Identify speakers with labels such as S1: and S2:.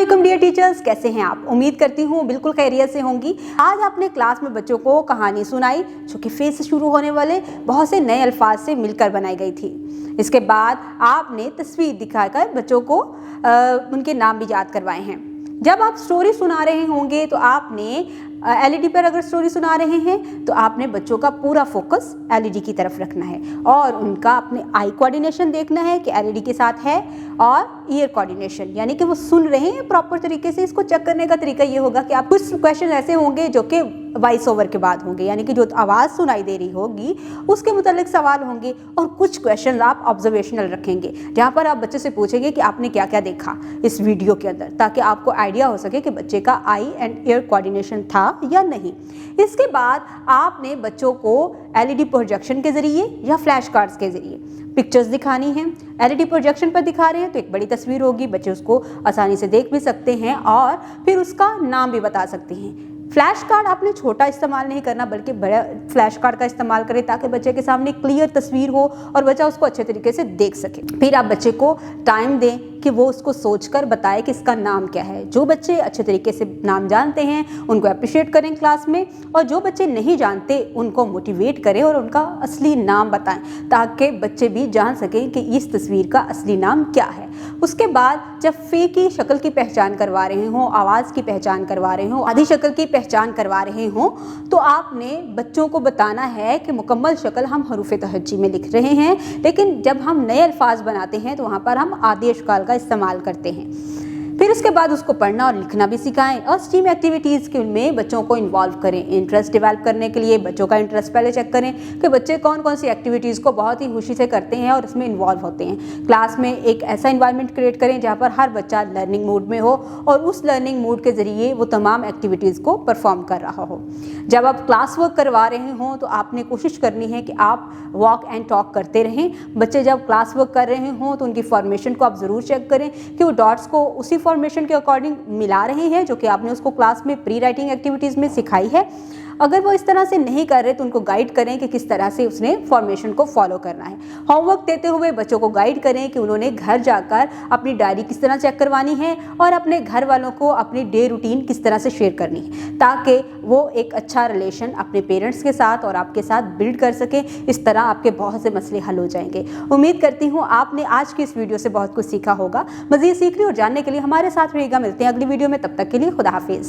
S1: अस्सलाम dear teachers, कैसे हैं आप? उम्मीद करती हूँ बिल्कुल खैरियत से होंगी। आज आपने क्लास में बच्चों को कहानी सुनाई जो कि फे से शुरू होने वाले बहुत से नए अल्फाज से मिलकर बनाई गई थी। इसके बाद आपने तस्वीर दिखाकर बच्चों को उनके नाम भी याद करवाए हैं। जब आप स्टोरी सुना रहे होंगे तो आपने एलईडी पर अगर स्टोरी सुना रहे हैं तो आपने बच्चों का पूरा फोकस एलईडी की तरफ रखना है और उनका अपने आई कोऑर्डिनेशन देखना है कि एलईडी के साथ है, और ईयर कोऑर्डिनेशन यानी कि वो सुन रहे हैं प्रॉपर तरीके से। इसको चेक करने का तरीका ये होगा कि आप कुछ क्वेश्चन ऐसे होंगे जो कि वॉइस ओवर के बाद होंगे, यानी कि जो आवाज़ सुनाई दे रही होगी उसके मुतालिक सवाल होंगे, और कुछ क्वेश्चन आप ऑब्जर्वेशनल रखेंगे जहाँ पर आप बच्चे से पूछेंगे कि आपने क्या क्या देखा इस वीडियो के अंदर, ताकि आपको आइडिया हो सके कि बच्चे का आई एंड ईयर कोऑर्डिनेशन था या नहीं। इसके बाद आपने बच्चों को एलईडी प्रोजेक्शन के जरिए या फ्लैश कार्ड्स के जरिए पिक्चर्स दिखानी है। एलईडी प्रोजेक्शन पर दिखा रहे हैं तो एक बड़ी तस्वीर होगी, बच्चे उसको आसानी से देख भी सकते हैं और फिर उसका नाम भी बता सकते हैं। फ्लैश कार्ड आपने छोटा इस्तेमाल नहीं करना बल्कि बड़ा फ्लैश कार्ड का इस्तेमाल करें ताकि बच्चे के सामने क्लियर तस्वीर हो और बच्चा उसको अच्छे तरीके से देख सके। फिर आप बच्चे को टाइम दें कि वो उसको सोचकर बताए कि इसका नाम क्या है। जो बच्चे अच्छे तरीके से नाम जानते हैं उनको अप्रिशिएट करें क्लास में, और जो बच्चे नहीं जानते उनको मोटिवेट करें और उनका असली नाम बताएं ताकि बच्चे भी जान सकें कि इस तस्वीर का असली नाम क्या है। उसके बाद जब फे की शक्ल की पहचान करवा रहे हों, आवाज़ की पहचान करवा रहे हों, आधी शक्ल की पहचान करवा रहे हों, तो आपने बच्चों को बताना है कि मुकम्मल शक्ल हम हरूफ तहज्जी में लिख रहे हैं, लेकिन जब हम नए अल्फाज बनाते हैं तो वहाँ पर हम आधी अशकाल का इस्तेमाल करते हैं। फिर उसके बाद उसको पढ़ना और लिखना भी सिखाएं और स्टीम एक्टिविटीज़ के में बच्चों को इन्वॉल्व करें। इंटरेस्ट डेवलप करने के लिए बच्चों का इंटरेस्ट पहले चेक करें कि बच्चे कौन कौन सी एक्टिविटीज़ को बहुत ही खुशी से करते हैं और उसमें इन्वॉल्व होते हैं। क्लास में एक ऐसा इन्वायरमेंट क्रिएट करें जहाँ पर हर बच्चा लर्निंग मूड में हो और उस लर्निंग मूड के ज़रिए वो तमाम एक्टिविटीज़ को परफॉर्म कर रहा हो। जब आप क्लास वर्क करवा रहे हों तो आपने कोशिश करनी है कि आप वॉक एंड टॉक करते रहें। बच्चे जब क्लास वर्क कर रहे हों तो उनकी फॉर्मेशन को आप ज़रूर चेक करें कि वो डॉट्स को उसी फॉर्मेशन के अकॉर्डिंग मिला रहे हैं जो कि आपने उसको क्लास में प्री राइटिंग एक्टिविटीज़ में सिखाई है। अगर वो इस तरह से नहीं कर रहे तो उनको गाइड करें कि किस तरह से उसने फॉर्मेशन को फॉलो करना है। होमवर्क देते हुए बच्चों को गाइड करें कि उन्होंने घर जाकर अपनी डायरी किस तरह चेक करवानी है और अपने घर वालों को अपनी डे रूटीन किस तरह से शेयर करनी है, ताकि वो एक अच्छा रिलेशन अपने पेरेंट्स के साथ और आपके साथ बिल्ड कर सकें। इस तरह आपके बहुत से मसले हल हो जाएंगे। उम्मीद करती हूँ आपने आज की इस वीडियो से बहुत कुछ सीखा होगा। मज़ीद सीखने और जानने के लिए हमारे साथ रहिएगा। मिलते हैं अगली वीडियो में, तब तक के लिए खुदा हाफिज़।